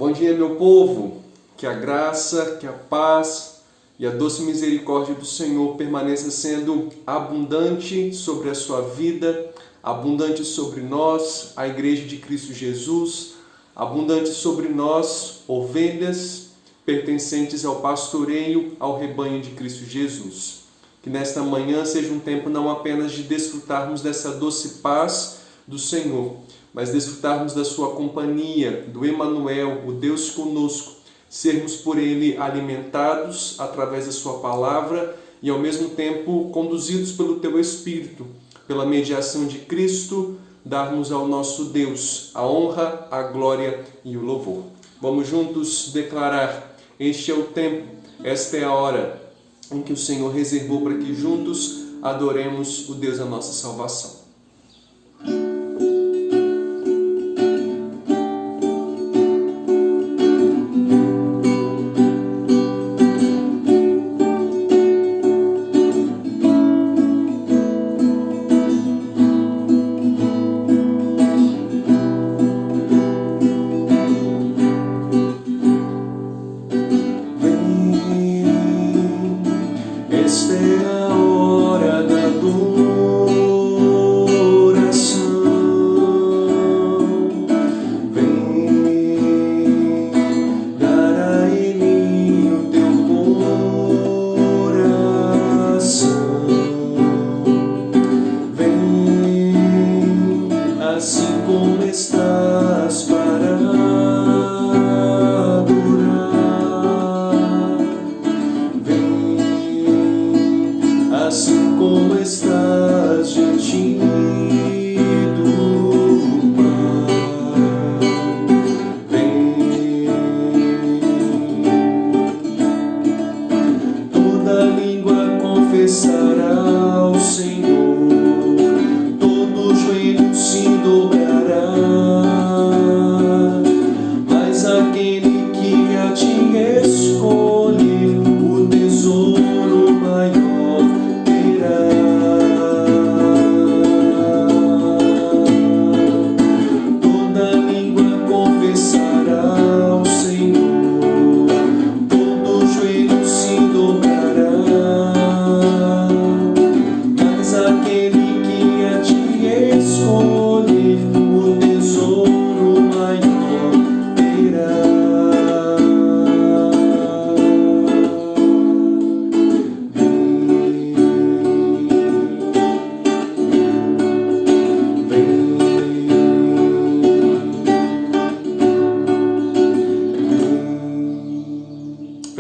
Bom dia, meu povo, que a graça, que a paz e a doce misericórdia do Senhor permaneça sendo abundante sobre a sua vida, abundante sobre nós, a Igreja de Cristo Jesus, abundante sobre nós, ovelhas pertencentes ao pastoreio, ao rebanho de Cristo Jesus. Que nesta manhã seja um tempo não apenas de desfrutarmos dessa doce paz do Senhor, mas desfrutarmos da sua companhia, do Emanuel, o Deus conosco, sermos por Ele alimentados através da sua palavra e ao mesmo tempo conduzidos pelo Teu Espírito, pela mediação de Cristo, darmos ao nosso Deus a honra, a glória e o louvor. Vamos juntos declarar: este é o tempo, esta é a hora em que o Senhor reservou para que juntos adoremos o Deus da nossa salvação.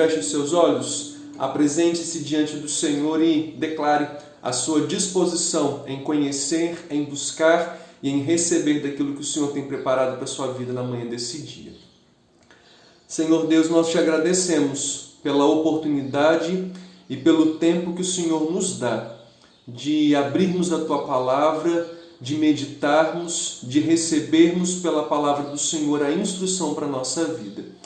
Feche os seus olhos, apresente-se diante do Senhor e declare a sua disposição em conhecer, em buscar e em receber daquilo que o Senhor tem preparado para a sua vida na manhã desse dia. Senhor Deus, nós te agradecemos pela oportunidade e pelo tempo que o Senhor nos dá de abrirmos a tua palavra, de meditarmos, de recebermos pela palavra do Senhor a instrução para a nossa vida.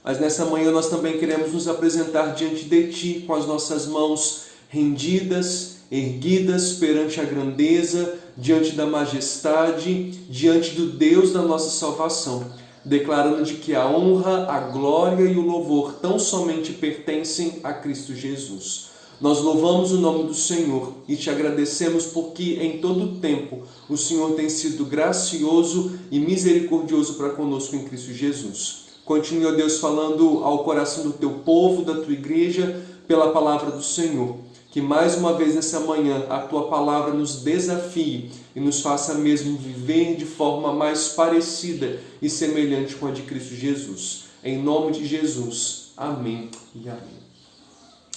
Mas nessa manhã nós também queremos nos apresentar diante de Ti com as nossas mãos rendidas, erguidas perante a grandeza, diante da majestade, diante do Deus da nossa salvação, declarando de que a honra, a glória e o louvor tão somente pertencem a Cristo Jesus. Nós louvamos o nome do Senhor e te agradecemos porque em todo o tempo o Senhor tem sido gracioso e misericordioso para conosco em Cristo Jesus. Continue, ó Deus, falando ao coração do teu povo, da tua igreja, pela palavra do Senhor. Que mais uma vez nessa manhã a tua palavra nos desafie e nos faça mesmo viver de forma mais parecida e semelhante com a de Cristo Jesus. Em nome de Jesus. Amém e amém.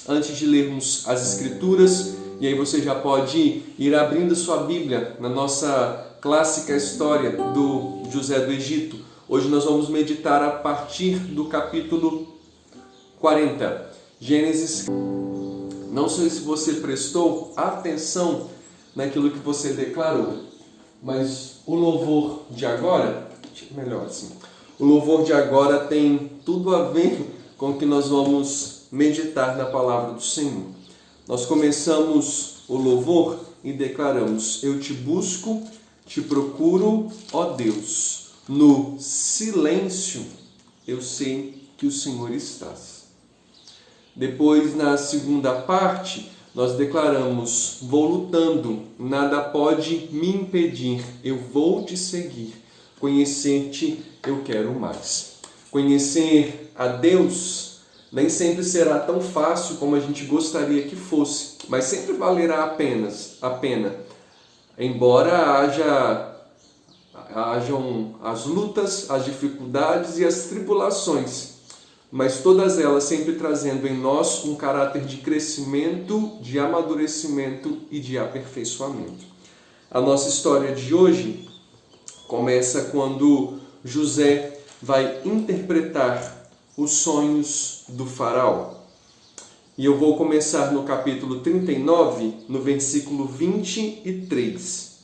Antes de lermos as Escrituras, e aí você já pode ir abrindo sua Bíblia na nossa clássica história do José do Egito. Hoje nós vamos meditar a partir do capítulo 40, Gênesis. Não sei se você prestou atenção naquilo que você declarou, mas o louvor de agora, melhor assim, o louvor de agora tem tudo a ver com o que nós vamos meditar na palavra do Senhor. Nós começamos o louvor e declaramos: eu te busco, te procuro, ó Deus, no silêncio eu sei que o Senhor estás. Depois, na segunda parte, nós declaramos: vou lutando, nada pode me impedir, eu vou te seguir, conhecer-te eu quero mais. Conhecer a Deus nem sempre será tão fácil como a gente gostaria que fosse, mas sempre valerá a pena, embora hajam as lutas, as dificuldades e as tribulações, mas todas elas sempre trazendo em nós um caráter de crescimento, de amadurecimento e de aperfeiçoamento. A nossa história de hoje começa quando José vai interpretar os sonhos do faraó. E eu vou começar no capítulo 39, no versículo 23.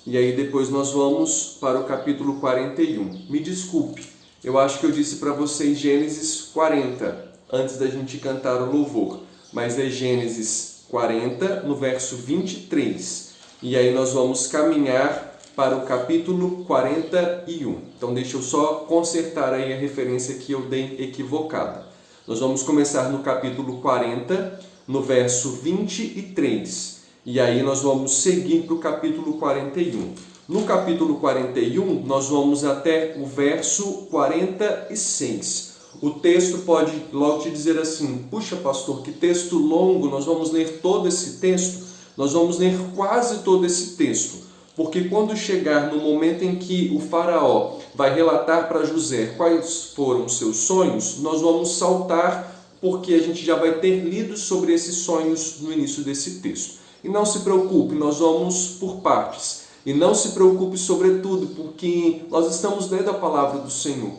E aí depois nós vamos para o capítulo 41. Me desculpe, eu acho que eu disse para vocês Gênesis 40, antes da gente cantar o louvor. Mas é Gênesis 40, no verso 23. E aí nós vamos caminhar para o capítulo 41. Então deixa eu só consertar aí a referência que eu dei equivocada. Nós vamos começar no capítulo 40, no verso 23. E aí nós vamos seguir para o capítulo 41. No capítulo 41, nós vamos até o verso 46. O texto pode logo te dizer assim: puxa, pastor, que texto longo, nós vamos ler todo esse texto? Nós vamos ler quase todo esse texto, porque quando chegar no momento em que o faraó vai relatar para José quais foram os seus sonhos, nós vamos saltar, porque a gente já vai ter lido sobre esses sonhos no início desse texto. E não se preocupe, nós vamos por partes. E não se preocupe sobretudo, porque nós estamos lendo a palavra do Senhor.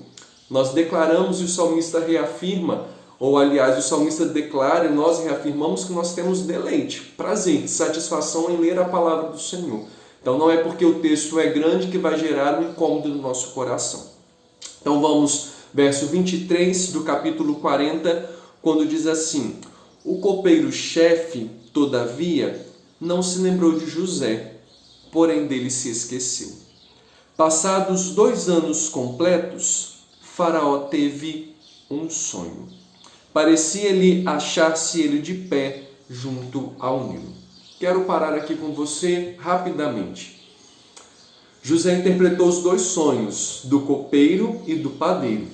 Nós declaramos e o salmista reafirma, ou aliás, o salmista declara e nós reafirmamos que nós temos deleite, prazer, satisfação em ler a palavra do Senhor. Então não é porque o texto é grande que vai gerar um incômodo no nosso coração. Então vamos, verso 23 do capítulo 40, quando diz assim: o copeiro-chefe, todavia, não se lembrou de José, porém dele se esqueceu. Passados 2 anos completos, Faraó teve um sonho. Parecia-lhe achar-se ele de pé junto ao Nilo. Quero parar aqui com você rapidamente. José interpretou os 2 sonhos, do copeiro e do padeiro.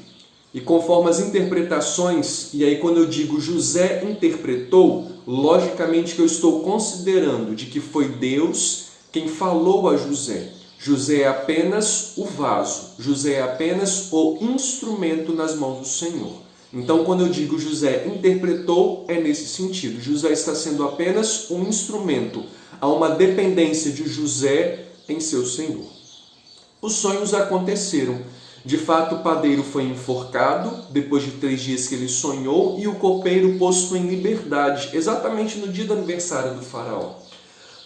E conforme as interpretações, e aí quando eu digo José interpretou, logicamente que eu estou considerando de que foi Deus quem falou a José. José é apenas o vaso, José é apenas o instrumento nas mãos do Senhor. Então, quando eu digo José interpretou, é nesse sentido. José está sendo apenas um instrumento. Há uma dependência de José em seu Senhor. Os sonhos aconteceram. De fato, o padeiro foi enforcado, depois de 3 dias que ele sonhou, e o copeiro posto em liberdade, exatamente no dia do aniversário do faraó.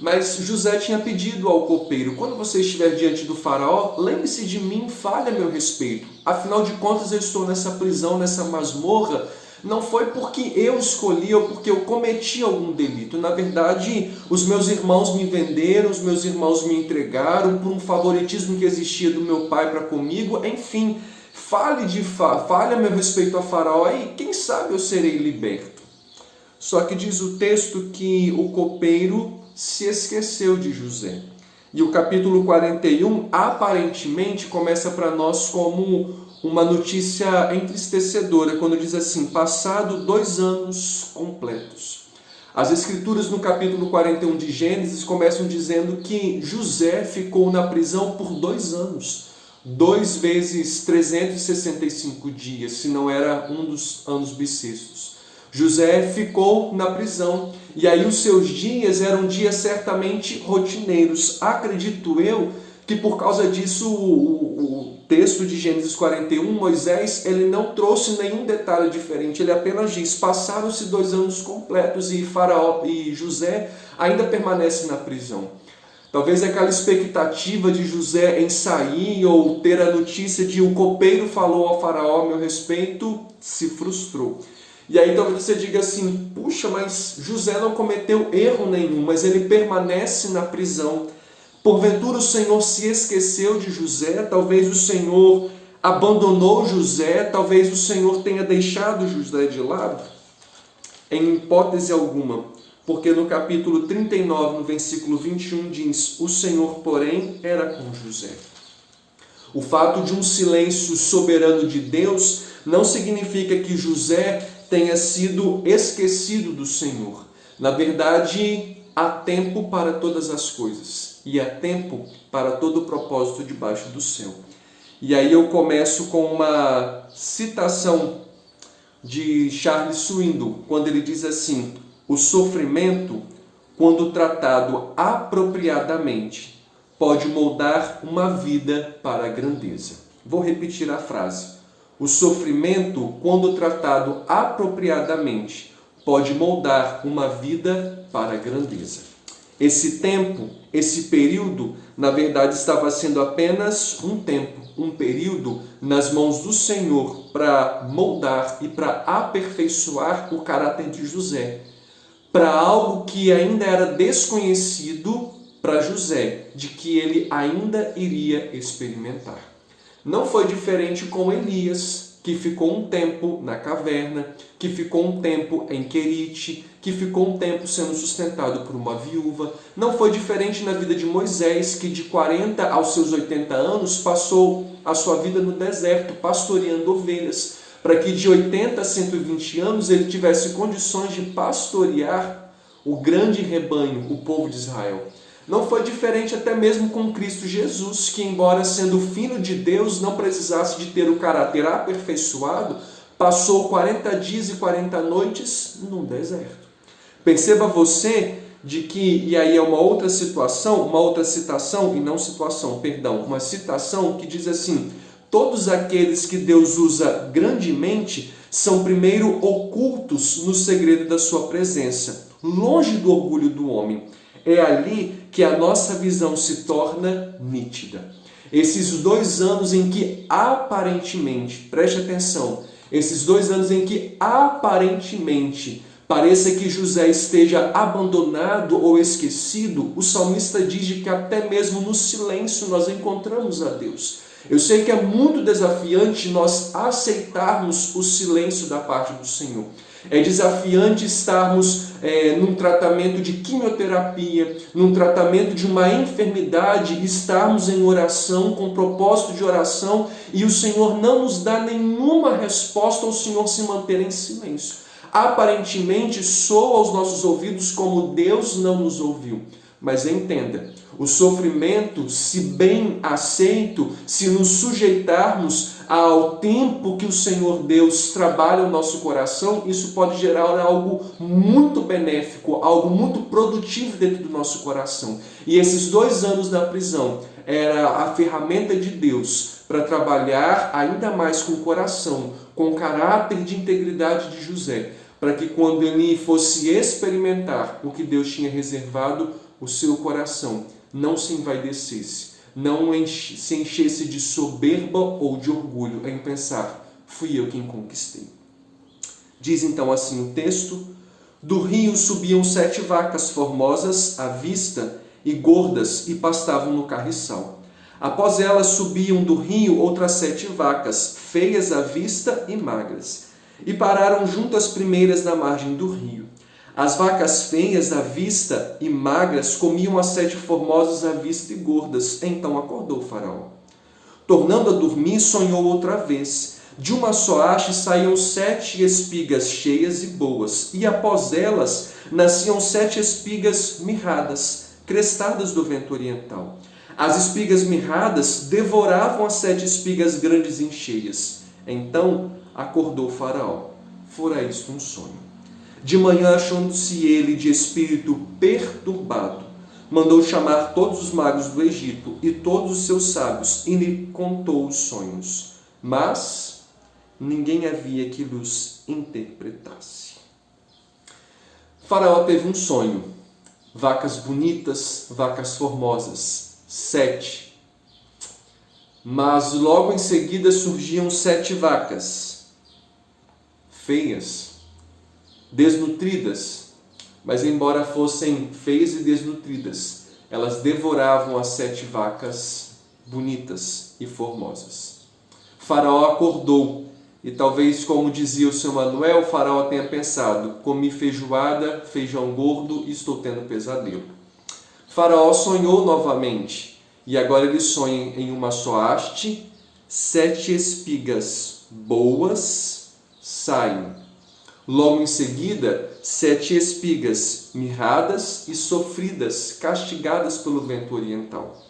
Mas José tinha pedido ao copeiro: quando você estiver diante do faraó, lembre-se de mim, fale a meu respeito. Afinal de contas, eu estou nessa prisão, nessa masmorra, não foi porque eu escolhi ou porque eu cometi algum delito. Na verdade, os meus irmãos me venderam, os meus irmãos me entregaram por um favoritismo que existia do meu pai para comigo. Enfim, fale a meu respeito a faraó e quem sabe eu serei liberto. Só que diz o texto que o copeiro se esqueceu de José. E o capítulo 41 aparentemente começa para nós como uma notícia entristecedora, quando diz assim: passado 2 anos completos. As escrituras no capítulo 41 de Gênesis começam dizendo que José ficou na prisão por 2 anos. 2 vezes 365 dias, se não era um dos anos bissextos. José ficou na prisão, e aí os seus dias eram dias certamente rotineiros. Acredito eu que por causa disso o texto de Gênesis 41, Moisés, ele não trouxe nenhum detalhe diferente, ele apenas diz: passaram-se 2 anos completos e Faraó e José ainda permanece na prisão. Talvez aquela expectativa de José em sair ou ter a notícia de o copeiro falou ao faraó a meu respeito se frustrou. E aí talvez você diga assim: puxa, mas José não cometeu erro nenhum, mas ele permanece na prisão. Porventura o Senhor se esqueceu de José? Talvez o Senhor abandonou José, talvez o Senhor tenha deixado José de lado? Em hipótese alguma, porque no capítulo 39, no versículo 21, diz: o Senhor, porém, era com José. O fato de um silêncio soberano de Deus não significa que José tenha sido esquecido do Senhor. Na verdade, há tempo para todas as coisas e há tempo para todo o propósito debaixo do céu. E aí eu começo com uma citação de Charles Swindoll, quando ele diz assim: o sofrimento, quando tratado apropriadamente, pode moldar uma vida para a grandeza. Vou repetir a frase. O sofrimento, quando tratado apropriadamente, pode moldar uma vida para a grandeza. Esse tempo, esse período, na verdade estava sendo apenas um tempo, um período nas mãos do Senhor para moldar e para aperfeiçoar o caráter de José, para algo que ainda era desconhecido para José, de que ele ainda iria experimentar. Não foi diferente com Elias, que ficou um tempo na caverna, que ficou um tempo em Querite, que ficou um tempo sendo sustentado por uma viúva. Não foi diferente na vida de Moisés, que de 40 aos seus 80 anos passou a sua vida no deserto, pastoreando ovelhas, para que de 80 a 120 anos ele tivesse condições de pastorear o grande rebanho, o povo de Israel. Não foi diferente até mesmo com Cristo Jesus, que embora sendo filho de Deus, não precisasse de ter o caráter aperfeiçoado, passou 40 dias e 40 noites no deserto. Perceba você de que, e aí é uma outra situação, uma outra citação, e não situação, perdão, uma citação que diz assim: todos aqueles que Deus usa grandemente são primeiro ocultos no segredo da sua presença, longe do orgulho do homem. É ali que a nossa visão se torna nítida. Esses 2 anos em que aparentemente, preste atenção, esses 2 anos em que aparentemente pareça que José esteja abandonado ou esquecido, o salmista diz que até mesmo no silêncio nós encontramos a Deus. Eu sei que é muito desafiante nós aceitarmos o silêncio da parte do Senhor. É desafiante estarmos num tratamento de quimioterapia, num tratamento de uma enfermidade, estarmos em oração, com propósito de oração, e o Senhor não nos dá nenhuma resposta, ou o Senhor se manter em silêncio. Aparentemente soa aos nossos ouvidos como Deus não nos ouviu. Mas entenda, o sofrimento, se bem aceito, se nos sujeitarmos ao tempo que o Senhor Deus trabalha o nosso coração, isso pode gerar algo muito benéfico, algo muito produtivo dentro do nosso coração. E esses 2 anos na prisão era a ferramenta de Deus para trabalhar ainda mais com o coração, com o caráter de integridade de José, para que quando ele fosse experimentar o que Deus tinha reservado, o seu coração não se envaidecesse, não se enchesse de soberba ou de orgulho em pensar: fui eu quem conquistei. Diz então assim o texto: do rio subiam 7 vacas formosas à vista e gordas e pastavam no carriçal. Após elas subiam do rio outras 7 vacas, feias à vista e magras, e pararam junto às primeiras na margem do rio. As vacas feias à vista e magras comiam as 7 formosas à vista e gordas. Então acordou o faraó. Tornando a dormir, sonhou outra vez. De uma só haste saíam 7 espigas cheias e boas, e após elas nasciam 7 espigas mirradas, crestadas do vento oriental. As espigas mirradas devoravam as 7 espigas grandes e cheias. Então acordou o faraó. Fora isto um sonho. De manhã, achando-se ele de espírito perturbado, mandou chamar todos os magos do Egito e todos os seus sábios e lhe contou os sonhos. Mas ninguém havia que lhes interpretasse. Faraó teve um sonho. Vacas bonitas, vacas formosas, 7. Mas logo em seguida surgiam 7 vacas feias, desnutridas, mas embora fossem feias e desnutridas, elas devoravam as 7 vacas bonitas e formosas. Faraó acordou e talvez, como dizia o seu Manuel, o faraó tenha pensado: comi feijoada, feijão gordo e estou tendo pesadelo. Faraó sonhou novamente e agora ele sonha em uma só haste, 7 espigas boas saem. Logo em seguida, 7 espigas mirradas e sofridas, castigadas pelo vento oriental.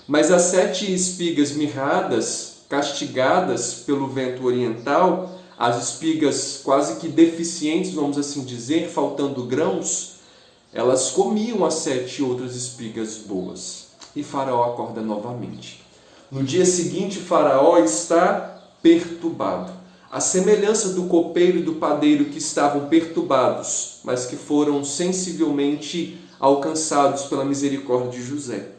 Mas as 7 espigas mirradas, castigadas pelo vento oriental, as espigas quase que deficientes, vamos assim dizer, faltando grãos, elas comiam as 7 outras espigas boas. E Faraó acorda novamente. No dia seguinte, Faraó está perturbado. A semelhança do copeiro e do padeiro que estavam perturbados, mas que foram sensivelmente alcançados pela misericórdia de José.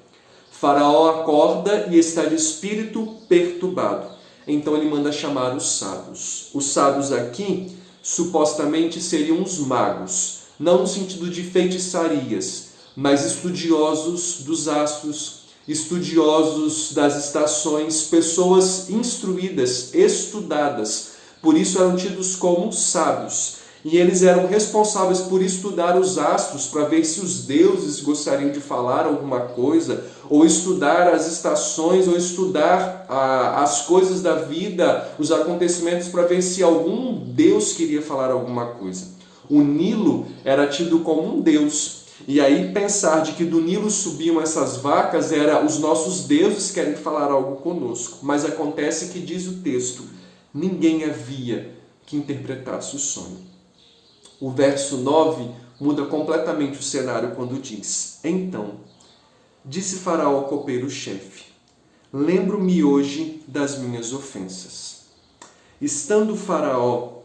Faraó acorda e está de espírito perturbado. Então ele manda chamar os sábios. Os sábios aqui supostamente seriam os magos, não no sentido de feitiçarias, mas estudiosos dos astros, estudiosos das estações, pessoas instruídas, estudadas. Por isso eram tidos como sábios. E eles eram responsáveis por estudar os astros para ver se os deuses gostariam de falar alguma coisa, ou estudar as estações, ou estudar as coisas da vida, os acontecimentos, para ver se algum deus queria falar alguma coisa. O Nilo era tido como um deus. E aí pensar de que do Nilo subiam essas vacas era os nossos deuses querem falar algo conosco. Mas acontece que diz o texto: ninguém havia que interpretasse o sonho. O verso 9 muda completamente o cenário quando diz: então, disse Faraó ao copeiro-chefe, lembro-me hoje das minhas ofensas. Estando Faraó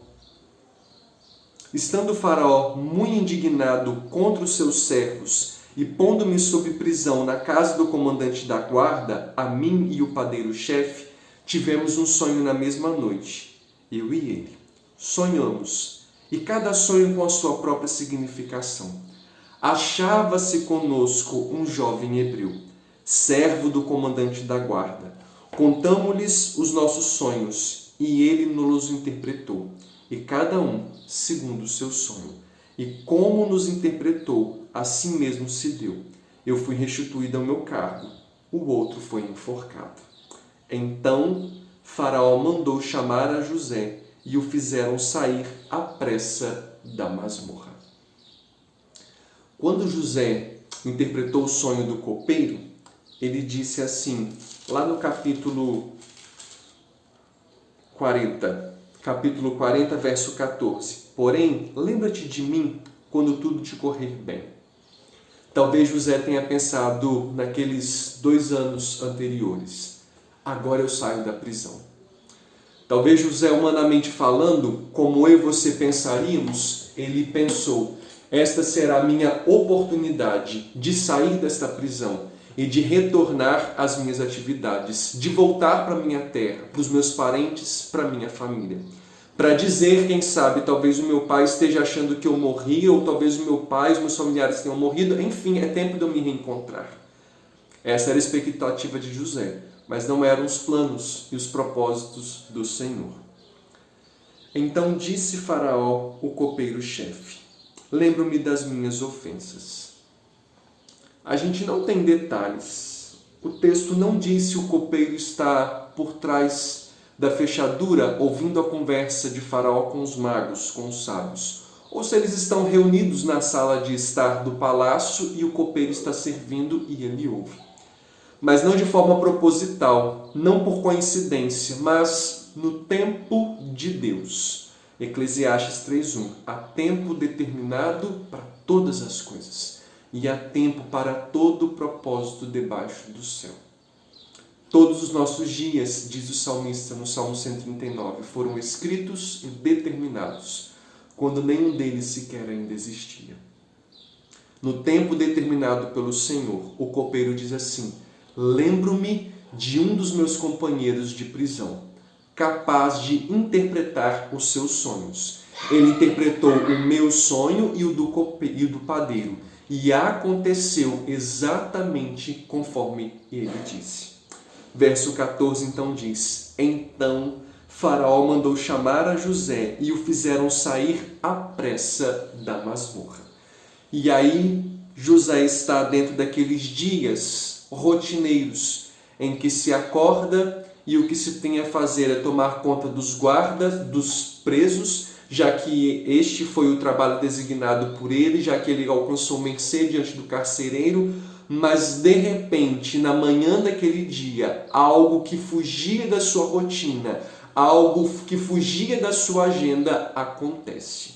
muito indignado contra os seus servos e pondo-me sob prisão na casa do comandante da guarda, a mim e o padeiro-chefe, tivemos um sonho na mesma noite, eu e ele. Sonhamos, e cada sonho com a sua própria significação. Achava-se conosco um jovem hebreu, servo do comandante da guarda. Contamo-lhes os nossos sonhos, e ele nos interpretou, e cada um segundo o seu sonho. E como nos interpretou, assim mesmo se deu. Eu fui restituído ao meu cargo, o outro foi enforcado. Então Faraó mandou chamar a José e o fizeram sair à pressa da masmorra. Quando José interpretou o sonho do copeiro, ele disse assim, lá no capítulo 40, verso 14. Porém, lembra-te de mim quando tudo te correr bem. Talvez José tenha pensado naqueles 2 anos anteriores. Agora eu saio da prisão. Talvez José, humanamente falando, como eu e você pensaríamos, ele pensou: esta será a minha oportunidade de sair desta prisão e de retornar às minhas atividades, de voltar para a minha terra, para os meus parentes, para a minha família. Para dizer, quem sabe, talvez o meu pai esteja achando que eu morri, ou talvez o meu pai, os meus familiares tenham morrido, enfim, é tempo de eu me reencontrar. Essa era a expectativa de José, mas não eram os planos e os propósitos do Senhor. Então disse Faraó, o copeiro-chefe, lembro-me das minhas ofensas. A gente não tem detalhes. O texto não diz se o copeiro está por trás da fechadura, ouvindo a conversa de Faraó com os magos, com os sábios, ou se eles estão reunidos na sala de estar do palácio e o copeiro está servindo e ele ouve. Mas não de forma proposital, não por coincidência, mas no tempo de Deus. Eclesiastes 3:1. Há tempo determinado para todas as coisas, e há tempo para todo propósito debaixo do céu. Todos os nossos dias, diz o salmista no Salmo 139, foram escritos e determinados, quando nenhum deles sequer ainda existia. No tempo determinado pelo Senhor, o copeiro diz assim: lembro-me de um dos meus companheiros de prisão, capaz de interpretar os seus sonhos. Ele interpretou o meu sonho e o do padeiro, e aconteceu exatamente conforme ele disse. Verso 14 então diz: Então Faraó mandou chamar a José e o fizeram sair à pressa da masmorra. E aí José está dentro daqueles dias rotineiros em que se acorda e o que se tem a fazer é tomar conta dos guardas, dos presos, já que este foi o trabalho designado por ele, já que ele alcançou mercê diante do carcereiro, mas de repente, na manhã daquele dia, algo que fugia da sua rotina, algo que fugia da sua agenda acontece.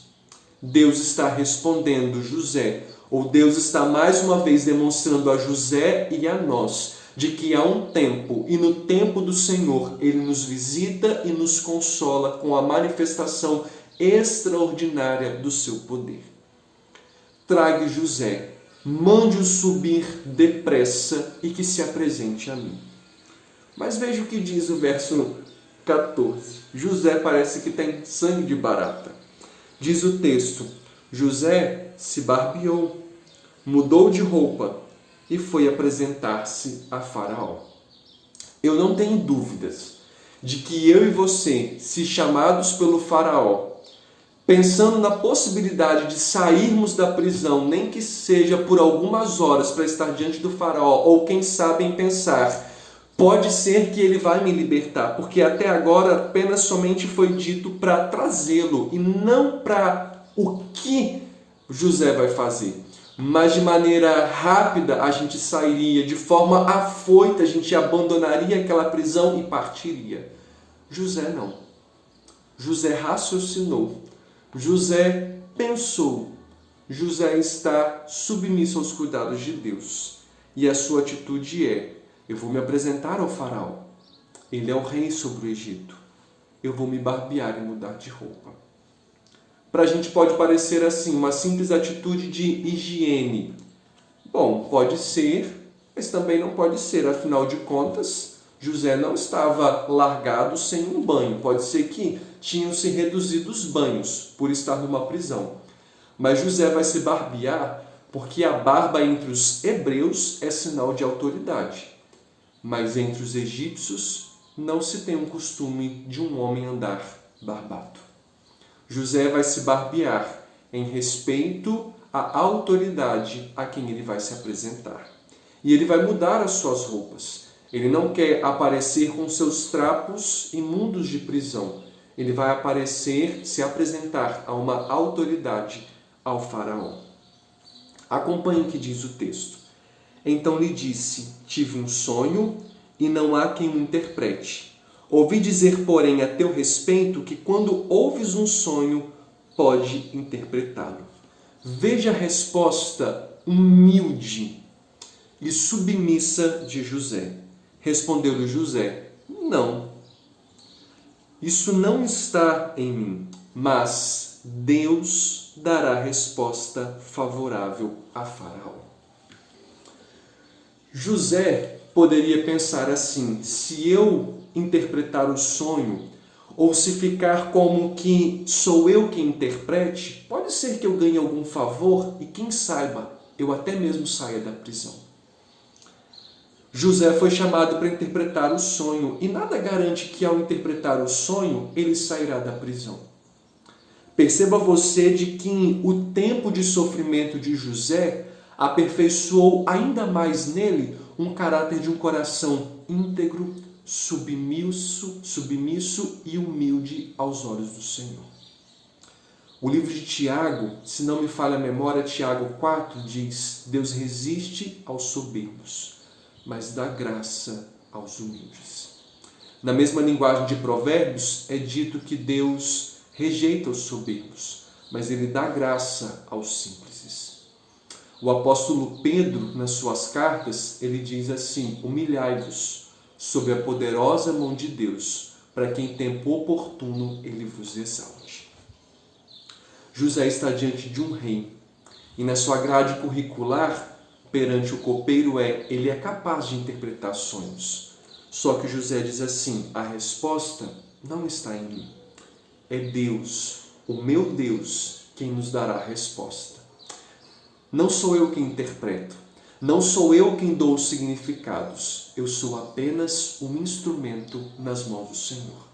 Deus está respondendo José, ou Deus está mais uma vez demonstrando a José e a nós de que há um tempo, e no tempo do Senhor, Ele nos visita e nos consola com a manifestação extraordinária do seu poder. Traga José, mande-o subir depressa e que se apresente a mim. Mas veja o que diz o verso 14. José parece que tem sangue de barata. Diz o texto: José se barbeou, mudou de roupa e foi apresentar-se a Faraó. Eu não tenho dúvidas de que eu e você, se chamados pelo Faraó, pensando na possibilidade de sairmos da prisão, nem que seja por algumas horas para estar diante do Faraó, ou quem sabe em pensar, pode ser que ele vai me libertar, porque até agora apenas somente foi dito para trazê-lo e não para o que José vai fazer. Mas de maneira rápida a gente sairia, de forma afoita a gente abandonaria aquela prisão e partiria. José não. José raciocinou. José pensou. José está submisso aos cuidados de Deus. E a sua atitude é: eu vou me apresentar ao faraó. Ele é o rei sobre o Egito. Eu vou me barbear e mudar de roupa. Para a gente pode parecer assim, uma simples atitude de higiene. Bom, pode ser, mas também não pode ser. Afinal de contas, José não estava largado sem um banho. Pode ser que tinham se reduzido os banhos por estar numa prisão. Mas José vai se barbear porque a barba entre os hebreus é sinal de autoridade. Mas entre os egípcios não se tem um costume de um homem andar barbado. José vai se barbear em respeito à autoridade a quem ele vai se apresentar. E ele vai mudar as suas roupas. Ele não quer aparecer com seus trapos imundos de prisão. Ele vai aparecer, se apresentar a uma autoridade, ao faraó. Acompanhe o que diz o texto. Então lhe disse: tive um sonho e não há quem o interprete. Ouvi dizer, porém, a teu respeito, que quando ouves um sonho, pode interpretá-lo. Veja a resposta humilde e submissa de José. Respondeu-lhe José: não, isso não está em mim, mas Deus dará resposta favorável a Faraó. José poderia pensar assim: se eu interpretar o sonho, ou se ficar como que sou eu que interprete, pode ser que eu ganhe algum favor e quem saiba, eu até mesmo saia da prisão. José foi chamado para interpretar o sonho e nada garante que ao interpretar o sonho ele sairá da prisão. Perceba você de que o tempo de sofrimento de José aperfeiçoou ainda mais nele um caráter de um coração íntegro, submisso e humilde aos olhos do Senhor. O livro de Tiago, se não me falha a memória, Tiago 4 diz: Deus resiste aos soberbos, mas dá graça aos humildes. Na mesma linguagem de Provérbios, é dito que Deus rejeita os soberbos, mas Ele dá graça aos simples. O apóstolo Pedro, nas suas cartas, ele diz assim: humilhai-vos sob a poderosa mão de Deus, para que em tempo oportuno Ele vos exalte. José está diante de um rei, e na sua grade curricular, perante o copeiro, ele é capaz de interpretar sonhos. Só que José diz assim: a resposta não está em mim. É Deus, o meu Deus, quem nos dará a resposta. Não sou eu quem interpreto. Não sou eu quem dou os significados, eu sou apenas um instrumento nas mãos do Senhor.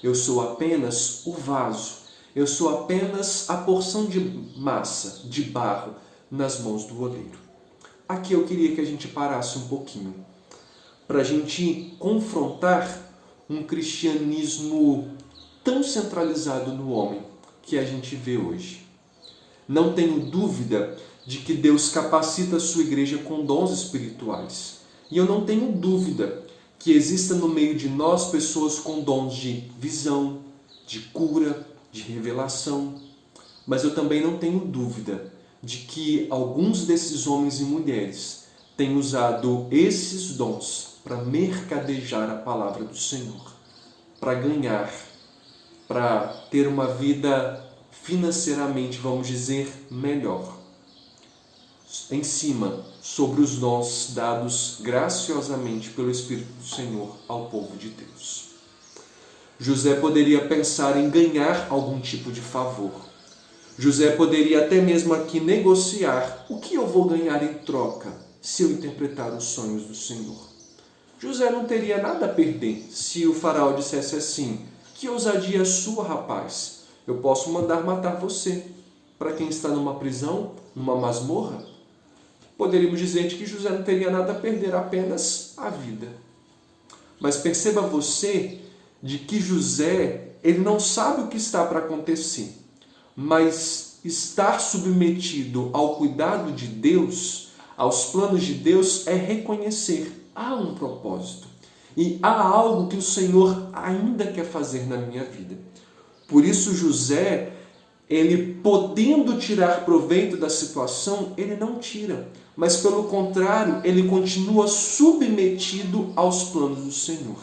Eu sou apenas o vaso, eu sou apenas a porção de massa, de barro, nas mãos do oleiro. Aqui eu queria que a gente parasse um pouquinho, para a gente confrontar um cristianismo tão centralizado no homem que a gente vê hoje. Não tenho dúvida de que Deus capacita a sua igreja com dons espirituais. E eu não tenho dúvida que exista no meio de nós pessoas com dons de visão, de cura, de revelação. Mas eu também não tenho dúvida de que alguns desses homens e mulheres têm usado esses dons para mercadejar a palavra do Senhor, para ganhar, para ter uma vida financeiramente, vamos dizer, melhor. Em cima, sobre os dons dados graciosamente pelo Espírito do Senhor ao povo de Deus. José poderia pensar em ganhar algum tipo de favor. José poderia até mesmo aqui negociar o que eu vou ganhar em troca se eu interpretar os sonhos do Senhor. José não teria nada a perder se o faraó dissesse assim: que ousadia sua, rapaz, eu posso mandar matar você. Para quem está numa prisão, numa masmorra, poderíamos dizer que José não teria nada a perder, apenas a vida. Mas perceba você de que José, ele não sabe o que está para acontecer, mas estar submetido ao cuidado de Deus, aos planos de Deus, é reconhecer: há um propósito e há algo que o Senhor ainda quer fazer na minha vida. Por isso José, ele podendo tirar proveito da situação, ele não tira, mas pelo contrário, ele continua submetido aos planos do Senhor.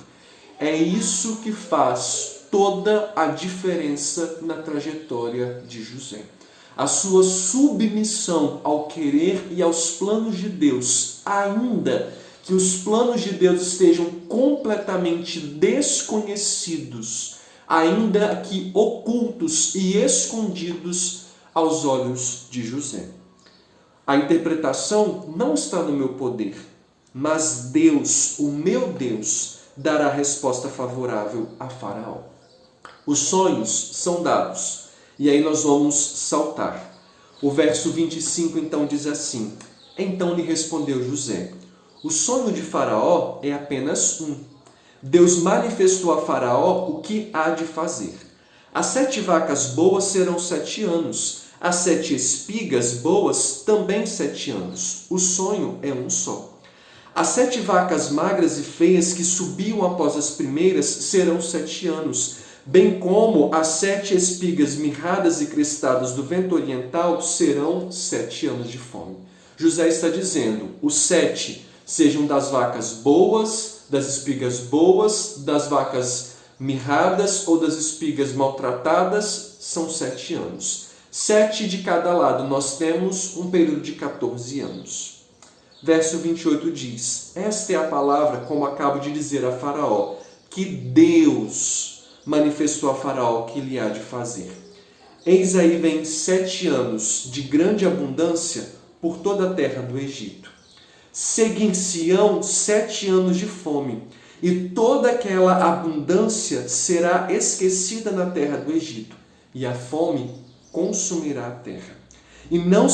É isso que faz toda a diferença na trajetória de José. A sua submissão ao querer e aos planos de Deus, ainda que os planos de Deus estejam completamente desconhecidos, ainda que ocultos e escondidos aos olhos de José. A interpretação não está no meu poder, mas Deus, o meu Deus, dará resposta favorável a Faraó. Os sonhos são dados, e aí nós vamos saltar. O verso 25 então diz assim: então lhe respondeu José: o sonho de Faraó é apenas um. Deus manifestou a Faraó o que há de fazer. As 7 vacas boas serão 7 anos, as 7 espigas boas também 7 anos. O sonho é um só. As 7 vacas magras e feias que subiam após as primeiras serão 7 anos, bem como as 7 espigas mirradas e crestadas do vento oriental serão 7 anos de fome. José está dizendo: os 7 sejam das vacas boas, das espigas boas, das vacas mirradas ou das espigas maltratadas, são 7 anos. 7 de cada lado, nós temos um período de 14 anos. Verso 28 diz: esta é a palavra, como acabo de dizer a Faraó, que Deus manifestou a Faraó que lhe há de fazer. Eis aí vem 7 anos de grande abundância por toda a terra do Egito. Seguir-se-ão 7 anos de fome, e toda aquela abundância será esquecida na terra do Egito, e a fome consumirá a terra. E não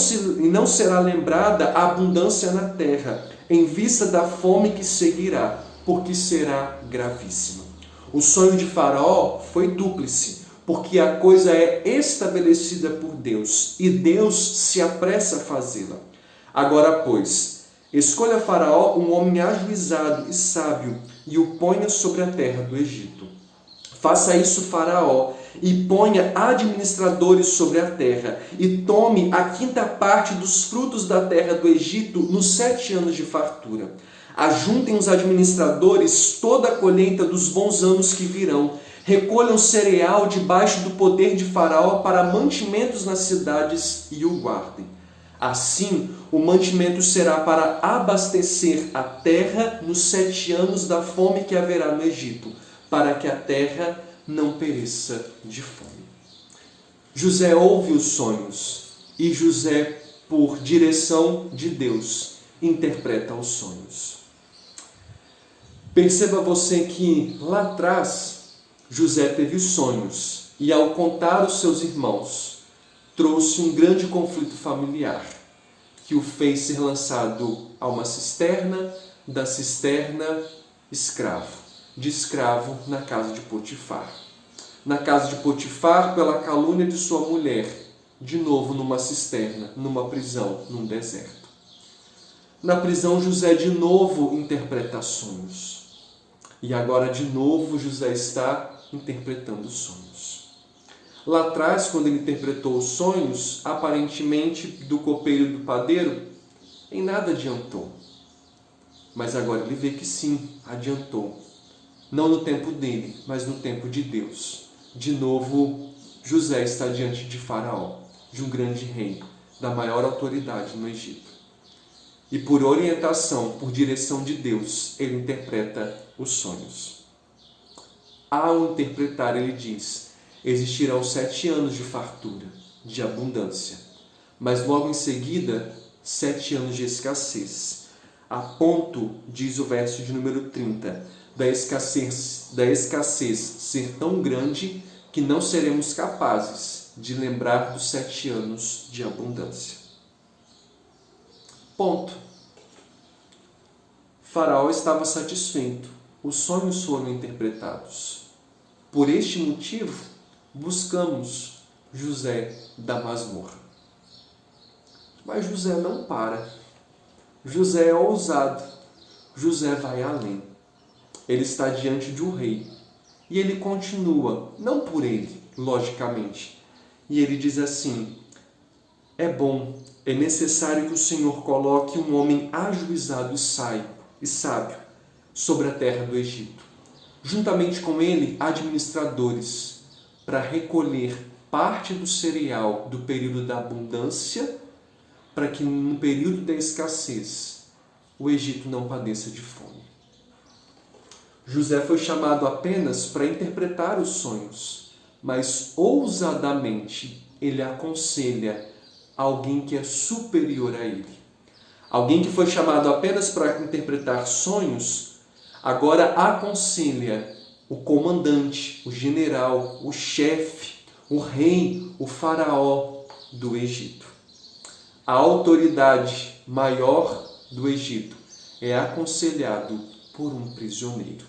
será lembrada a abundância na terra, em vista da fome que seguirá, porque será gravíssima. O sonho de Faraó foi dúplice, porque a coisa é estabelecida por Deus, e Deus se apressa a fazê-la. Agora, pois, escolha Faraó um homem ajuizado e sábio, e o ponha sobre a terra do Egito. Faça isso, Faraó, e ponha administradores sobre a terra, e tome a 5ª parte dos frutos da terra do Egito nos 7 anos de fartura. Ajuntem os administradores toda a colheita dos bons anos que virão. Recolham cereal debaixo do poder de Faraó para mantimentos nas cidades e o guardem. Assim, o mantimento será para abastecer a terra nos 7 anos da fome que haverá no Egito, para que a terra não pereça de fome. José ouve os sonhos, e José, por direção de Deus, interpreta os sonhos. Perceba você que lá atrás José teve sonhos e, ao contar aos seus irmãos, trouxe um grande conflito familiar que o fez ser lançado a uma cisterna, da cisterna escravo, de escravo na casa de Potifar. Na casa de Potifar, pela calúnia de sua mulher, de novo numa cisterna, numa prisão, num deserto. Na prisão, José de novo interpreta sonhos. E agora de novo José está interpretando sonhos. Lá atrás, quando ele interpretou os sonhos, aparentemente do copeiro e do padeiro, em nada adiantou. Mas agora ele vê que sim, adiantou. Não no tempo dele, mas no tempo de Deus. De novo, José está diante de Faraó, de um grande rei, da maior autoridade no Egito. E por orientação, por direção de Deus, ele interpreta os sonhos. Ao interpretar, ele diz: existirão 7 anos de fartura, de abundância, mas logo em seguida, 7 anos de escassez. A ponto, diz o verso de número 30, da escassez ser tão grande que não seremos capazes de lembrar dos 7 anos de abundância. Ponto. Faraó estava satisfeito. Os sonhos foram interpretados. Por este motivo, buscamos José da masmorra. Mas José não para. José é ousado. José vai além. Ele está diante de um rei. E ele continua, não por ele, logicamente. E ele diz assim: é bom, é necessário que o Senhor coloque um homem ajuizado e sábio sobre a terra do Egito. Juntamente com ele, administradores, para recolher parte do cereal do período da abundância, para que no período da escassez o Egito não padeça de fome. José foi chamado apenas para interpretar os sonhos, mas ousadamente ele aconselha alguém que é superior a ele. Alguém que foi chamado apenas para interpretar sonhos, agora aconselha o comandante, o general, o chefe, o rei, o faraó do Egito. A autoridade maior do Egito é aconselhado por um prisioneiro,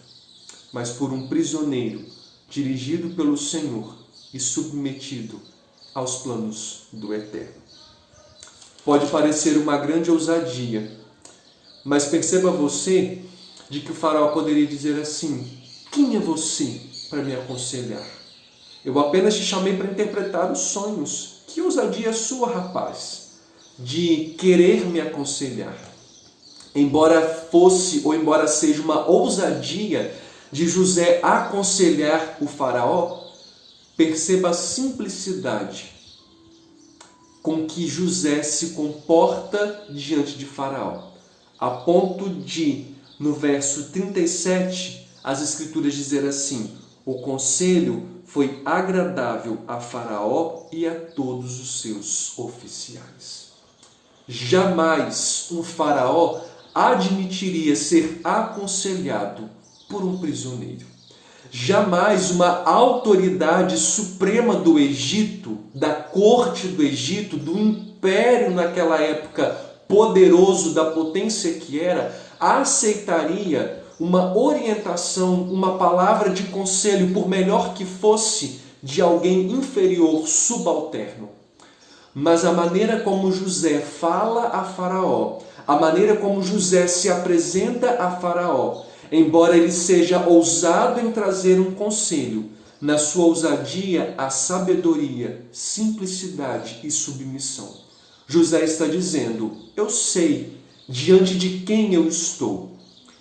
mas por um prisioneiro dirigido pelo Senhor e submetido aos planos do Eterno. Pode parecer uma grande ousadia, mas perceba você de que o faraó poderia dizer assim: quem é você para me aconselhar? Eu apenas te chamei para interpretar os sonhos. Que ousadia sua, rapaz, de querer me aconselhar. Embora seja uma ousadia de José aconselhar o faraó, perceba a simplicidade com que José se comporta diante de Faraó, a ponto de, no verso 37, as Escrituras dizer assim: o conselho foi agradável a Faraó e a todos os seus oficiais. Jamais um faraó admitiria ser aconselhado por um prisioneiro. Jamais uma autoridade suprema do Egito, da corte do Egito, do império naquela época poderoso, da potência que era, aceitaria uma orientação, uma palavra de conselho, por melhor que fosse, de alguém inferior, subalterno. Mas a maneira como José fala a Faraó, a maneira como José se apresenta a Faraó, embora ele seja ousado em trazer um conselho, na sua ousadia há sabedoria, simplicidade e submissão. José está dizendo: eu sei diante de quem eu estou.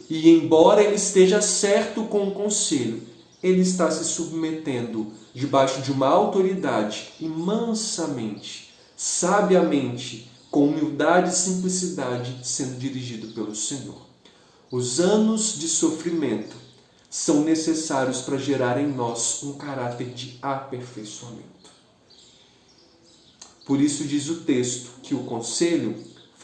E embora ele esteja certo com o conselho, ele está se submetendo debaixo de uma autoridade e mansamente, sabiamente, com humildade e simplicidade, sendo dirigido pelo Senhor. Os anos de sofrimento são necessários para gerar em nós um caráter de aperfeiçoamento. Por isso diz o texto que o conselho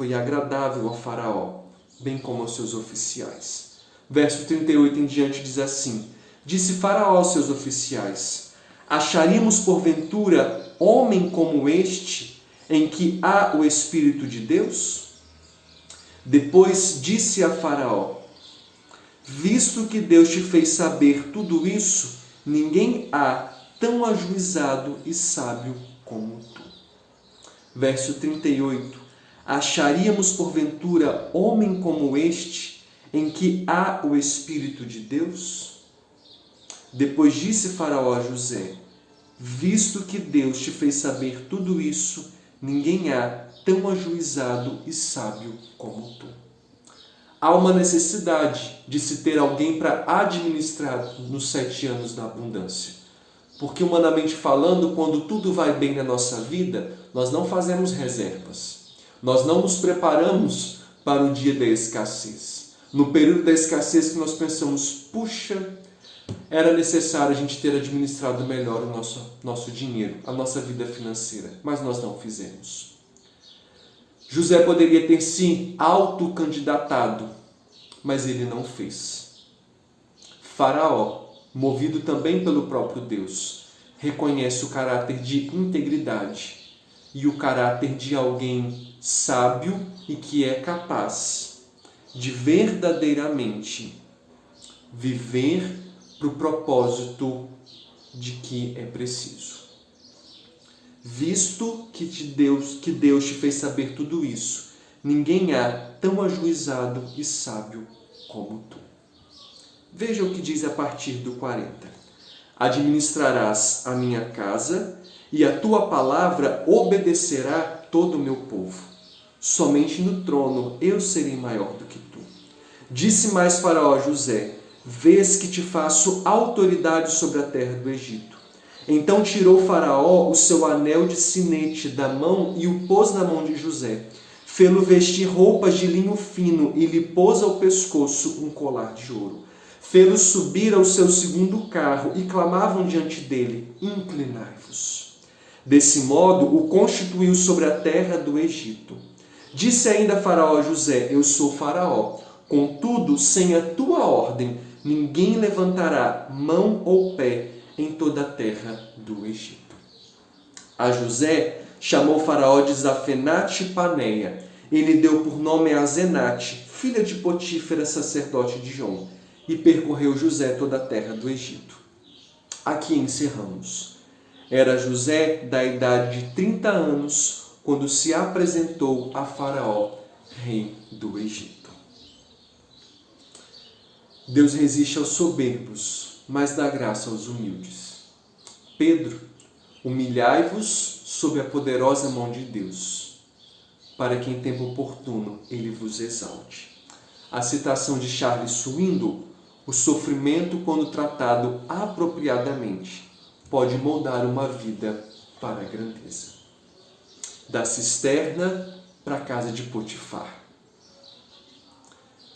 foi agradável ao faraó, bem como aos seus oficiais. Verso 38 em diante diz assim: Disse Faraó aos seus oficiais: Acharíamos porventura homem como este, em que há o Espírito de Deus? Depois disse a Faraó: Visto que Deus te fez saber tudo isso, ninguém há tão ajuizado e sábio como tu. Verso 38. Acharíamos porventura homem como este, em que há o Espírito de Deus? Depois disse Faraó a José: Visto que Deus te fez saber tudo isso, ninguém há tão ajuizado e sábio como tu. Há uma necessidade de se ter alguém para administrar nos 7 anos da abundância. Porque, humanamente falando, quando tudo vai bem na nossa vida, nós não fazemos reservas. Nós não nos preparamos para o dia da escassez. No período da escassez que nós pensamos, puxa, era necessário a gente ter administrado melhor o nosso dinheiro, a nossa vida financeira, mas nós não fizemos. José poderia ter se autocandidatado, mas ele não fez. Faraó, movido também pelo próprio Deus, reconhece o caráter de integridade e o caráter de alguém sábio e que é capaz de verdadeiramente viver para o propósito de que é preciso. Visto que Deus te fez saber tudo isso, ninguém há tão ajuizado e sábio como tu. Veja o que diz a partir do 40. Administrarás a minha casa e a tua palavra obedecerá todo o meu povo. Somente no trono eu serei maior do que tu. Disse mais Faraó a José: Vês que te faço autoridade sobre a terra do Egito. Então tirou Faraó o seu anel de sinete da mão e o pôs na mão de José. Fê-lo vestir roupas de linho fino e lhe pôs ao pescoço um colar de ouro. Fê-lo subir ao seu segundo carro e clamavam diante dele: Inclinai-vos. Desse modo o constituiu sobre a terra do Egito. Disse ainda Faraó a José: Eu sou Faraó. Contudo, sem a tua ordem, ninguém levantará mão ou pé em toda a terra do Egito. A José chamou Faraó de Zafenate Paneia. Ele deu por nome a Zenate, filha de Potífera, sacerdote de On, e percorreu José toda a terra do Egito. Aqui encerramos. Era José da idade de 30 anos quando se apresentou a Faraó, rei do Egito. Deus resiste aos soberbos, mas dá graça aos humildes. Pedro, humilhai-vos sob a poderosa mão de Deus, para que em tempo oportuno ele vos exalte. A citação de Charles Swindoll: o sofrimento, quando tratado apropriadamente, pode moldar uma vida para a grandeza. Da cisterna para a casa de Potifar.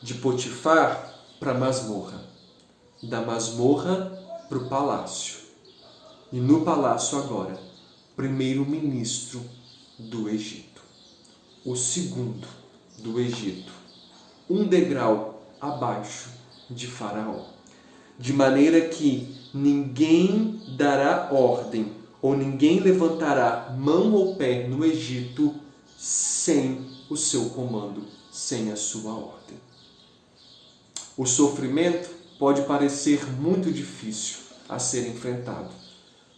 De Potifar para a masmorra. Da masmorra para o palácio. E no palácio agora, primeiro-ministro do Egito. O segundo do Egito. Um degrau abaixo de Faraó. De maneira que ninguém dará ordem ou ninguém levantará mão ou pé no Egito sem o seu comando, sem a sua ordem. O sofrimento pode parecer muito difícil a ser enfrentado,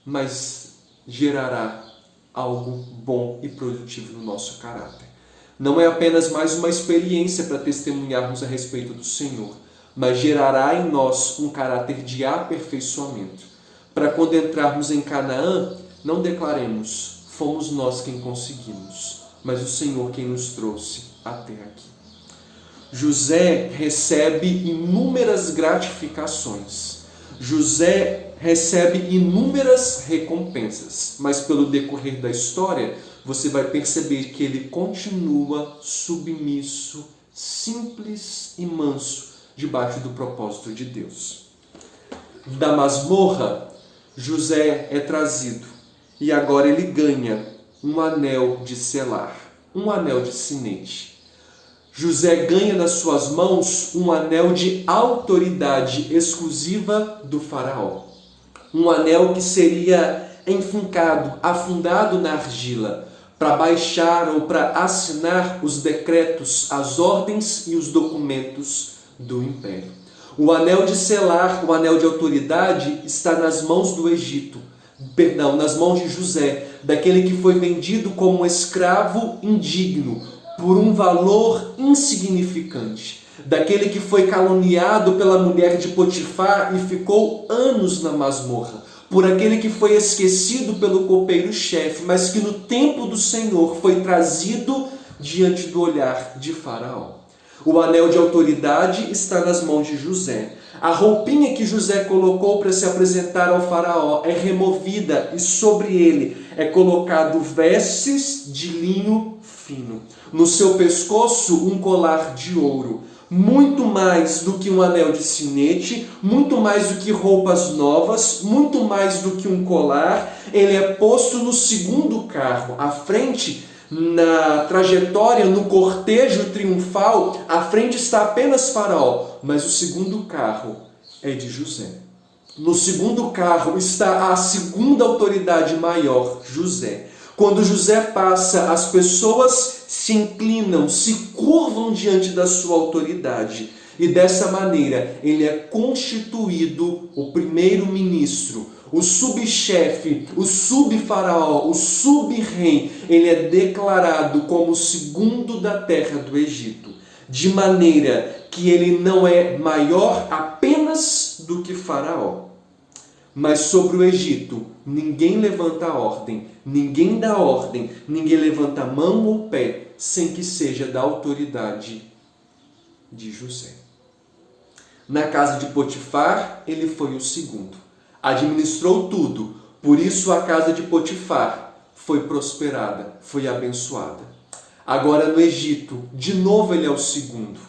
mas gerará algo bom e produtivo no nosso caráter. Não é apenas mais uma experiência para testemunharmos a respeito do Senhor, mas gerará em nós um caráter de aperfeiçoamento. Para quando entrarmos em Canaã, não declaremos: fomos nós quem conseguimos, mas o Senhor quem nos trouxe até aqui. José recebe inúmeras gratificações. José recebe inúmeras recompensas, mas pelo decorrer da história, você vai perceber que ele continua submisso, simples e manso, debaixo do propósito de Deus. Da masmorra, José é trazido e agora ele ganha um anel de selar, um anel de sinete. José ganha nas suas mãos um anel de autoridade exclusiva do faraó. Um anel que seria enfincado, afundado na argila, para baixar ou para assinar os decretos, as ordens e os documentos do império. O anel de selar, o anel de autoridade, está nas mãos do Egito, nas mãos de José, daquele que foi vendido como um escravo indigno, por um valor insignificante, daquele que foi caluniado pela mulher de Potifar e ficou anos na masmorra, por aquele que foi esquecido pelo copeiro-chefe, mas que no tempo do Senhor foi trazido diante do olhar de Faraó. O anel de autoridade está nas mãos de José. A roupinha que José colocou para se apresentar ao faraó é removida e sobre ele é colocado vestes de linho fino. No seu pescoço, um colar de ouro. Muito mais do que um anel de sinete, muito mais do que roupas novas, muito mais do que um colar, ele é posto no segundo carro, à frente. Na trajetória, no cortejo triunfal, à frente está apenas Faraó, mas o segundo carro é de José. No segundo carro está a segunda autoridade maior, José. Quando José passa, as pessoas se inclinam, se curvam diante da sua autoridade. E dessa maneira, ele é constituído o primeiro-ministro, o subchefe, o subfaraó, o subrei. Ele é declarado como o segundo da terra do Egito. De maneira que ele não é maior apenas do que Faraó. Mas sobre o Egito, ninguém levanta a ordem, ninguém dá ordem, ninguém levanta a mão ou pé, sem que seja da autoridade de José. Na casa de Potifar, ele foi o segundo. Administrou tudo, por isso a casa de Potifar foi prosperada, foi abençoada. Agora no Egito, de novo ele é o segundo,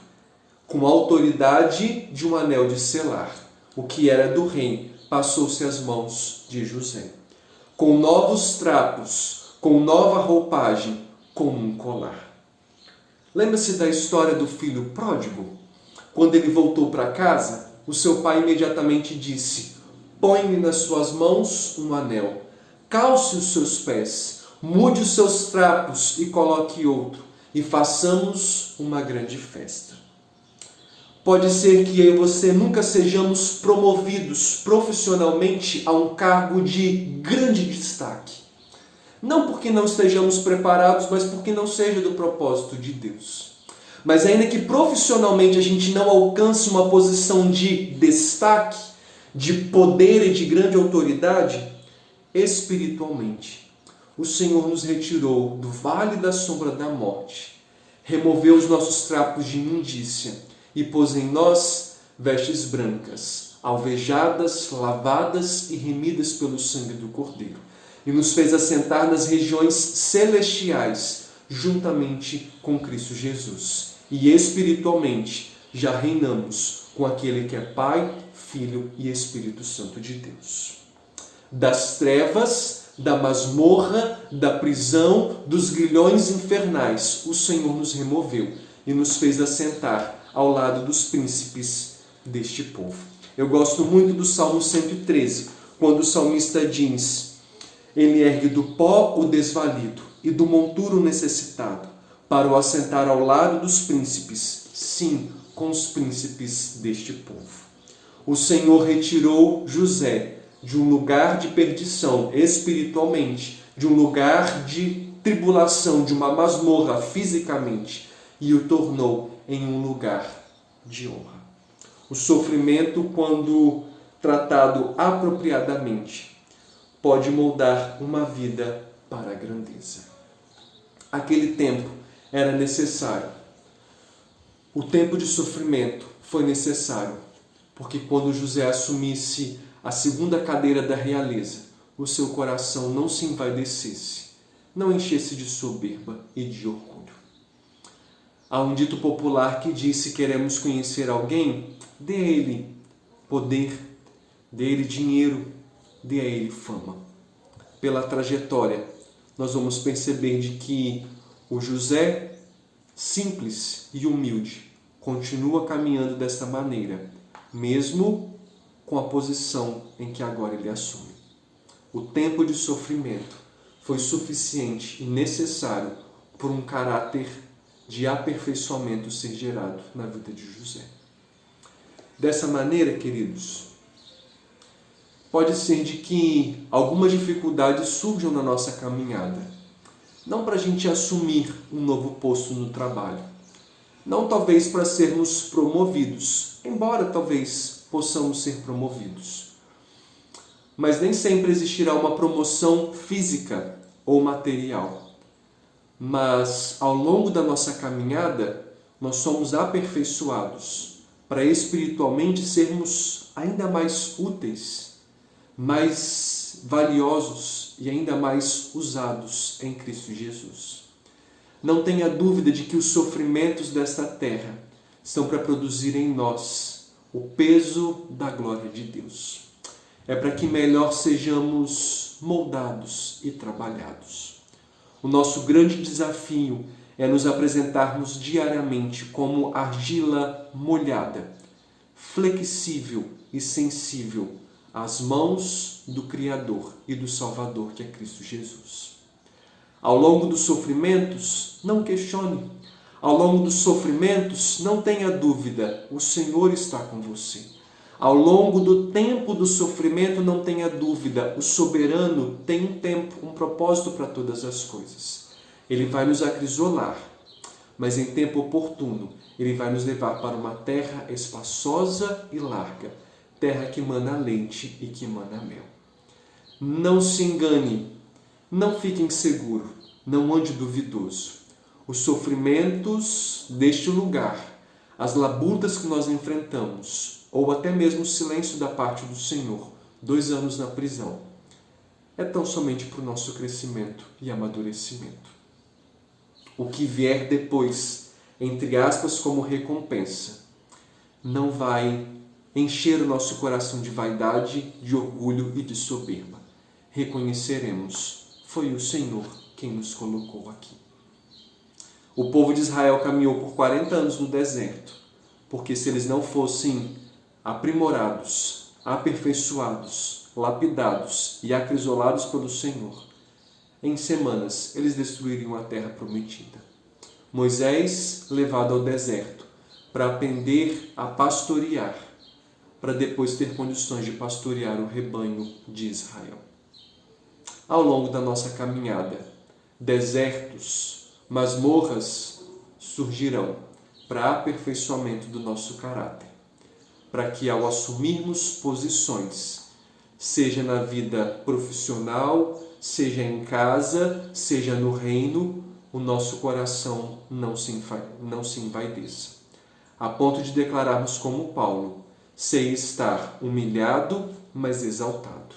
com a autoridade de um anel de selar. O que era do rei passou-se às mãos de José. Com novos trapos, com nova roupagem, com um colar. Lembra-se da história do filho pródigo? Quando ele voltou para casa, o seu pai imediatamente disse: põe-me nas suas mãos um anel, calce os seus pés, mude os seus trapos e coloque outro, e façamos uma grande festa. Pode ser que eu e você nunca sejamos promovidos profissionalmente a um cargo de grande destaque. Não porque não estejamos preparados, mas porque não seja do propósito de Deus. Mas ainda que profissionalmente a gente não alcance uma posição de destaque, de poder e de grande autoridade, espiritualmente, o Senhor nos retirou do vale da sombra da morte, removeu os nossos trapos de imundícia e pôs em nós vestes brancas, alvejadas, lavadas e remidas pelo sangue do Cordeiro, e nos fez assentar nas regiões celestiais, juntamente com Cristo Jesus. E espiritualmente já reinamos com aquele que é Pai, Filho e Espírito Santo de Deus. Das trevas, da masmorra, da prisão, dos grilhões infernais, o Senhor nos removeu e nos fez assentar ao lado dos príncipes deste povo. Eu gosto muito do Salmo 113, quando o salmista diz: ele ergue do pó o desvalido e do monturo necessitado, para o assentar ao lado dos príncipes, sim, com os príncipes deste povo. O Senhor retirou José de um lugar de perdição espiritualmente, de um lugar de tribulação, de uma masmorra fisicamente, e o tornou em um lugar de honra. O sofrimento, quando tratado apropriadamente, pode moldar uma vida para a grandeza. Aquele tempo era necessário. O tempo de sofrimento foi necessário, porque quando José assumisse a segunda cadeira da realeza, o seu coração não se envaidecesse, não enchesse de soberba e de orgulho. Há um dito popular que diz: se queremos conhecer alguém, dê a ele poder, dê a ele dinheiro, dê a ele fama. Pela trajetória, nós vamos perceber de que o José simples e humilde, continua caminhando desta maneira, mesmo com a posição em que agora ele assume. O tempo de sofrimento foi suficiente e necessário por um caráter de aperfeiçoamento ser gerado na vida de José. Dessa maneira, queridos, pode ser de que algumas dificuldades surjam na nossa caminhada. Não para a gente assumir um novo posto no trabalho. Não talvez para sermos promovidos, embora talvez possamos ser promovidos. Mas nem sempre existirá uma promoção física ou material. Mas ao longo da nossa caminhada, nós somos aperfeiçoados para espiritualmente sermos ainda mais úteis, mais valiosos e ainda mais usados em Cristo Jesus. Não tenha dúvida de que os sofrimentos desta terra estão para produzir em nós o peso da glória de Deus. É para que melhor sejamos moldados e trabalhados. O nosso grande desafio é nos apresentarmos diariamente como argila molhada, flexível e sensível às mãos do Criador e do Salvador, que é Cristo Jesus. Ao longo dos sofrimentos, não questione. Ao longo dos sofrimentos, não tenha dúvida, o Senhor está com você. Ao longo do tempo do sofrimento, não tenha dúvida, o soberano tem um tempo, um propósito para todas as coisas. Ele vai nos acrisolar, mas em tempo oportuno, ele vai nos levar para uma terra espaçosa e larga, terra que mana leite e que mana mel. Não se engane, não fique inseguro, não ande duvidoso. Os sofrimentos deste lugar, as labutas que nós enfrentamos, ou até mesmo o silêncio da parte do Senhor, 2 anos na prisão, é tão somente para o nosso crescimento e amadurecimento. O que vier depois, entre aspas, como recompensa, não vai encher o nosso coração de vaidade, de orgulho e de soberba. Reconheceremos, foi o Senhor quem nos colocou aqui. O povo de Israel caminhou por 40 anos no deserto, porque se eles não fossem aprimorados, aperfeiçoados, lapidados e acrisolados pelo Senhor, em semanas eles destruiriam a terra prometida. Moisés, levado ao deserto para aprender a pastorear, para depois ter condições de pastorear o rebanho de Israel. Ao longo da nossa caminhada, desertos, masmorras surgirão para aperfeiçoamento do nosso caráter, para que ao assumirmos posições, seja na vida profissional, seja em casa, seja no reino, o nosso coração não se envaideça, a ponto de declararmos como Paulo, sei estar humilhado, mas exaltado.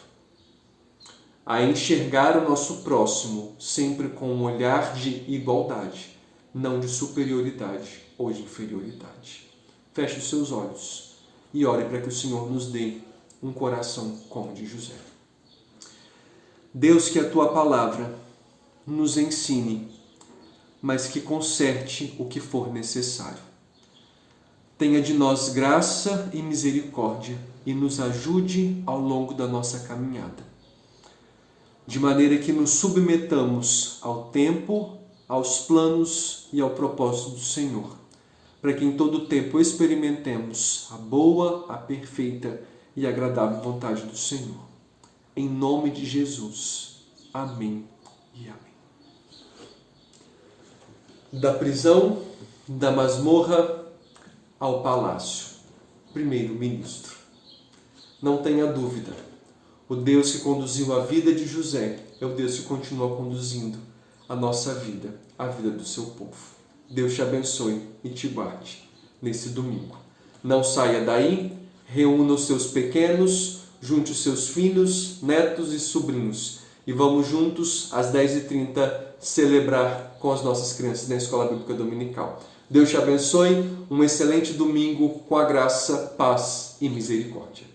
A enxergar o nosso próximo sempre com um olhar de igualdade, não de superioridade ou de inferioridade. Feche os seus olhos e ore para que o Senhor nos dê um coração como o de José. Deus, que a Tua palavra nos ensine, mas que conserte o que for necessário. Tenha de nós graça e misericórdia e nos ajude ao longo da nossa caminhada, de maneira que nos submetamos ao tempo, aos planos e ao propósito do Senhor, para que em todo tempo experimentemos a boa, a perfeita e agradável vontade do Senhor. Em nome de Jesus. Amém e amém. Da prisão, da masmorra ao palácio. Primeiro-ministro. Não tenha dúvida, o Deus que conduziu a vida de José é o Deus que continua conduzindo a nossa vida, a vida do seu povo. Deus te abençoe e te guarde nesse domingo. Não saia daí, reúna os seus pequenos, junte os seus filhos, netos e sobrinhos e vamos juntos às 10h30 celebrar com as nossas crianças na Escola Bíblica Dominical. Deus te abençoe, um excelente domingo com a graça, paz e misericórdia.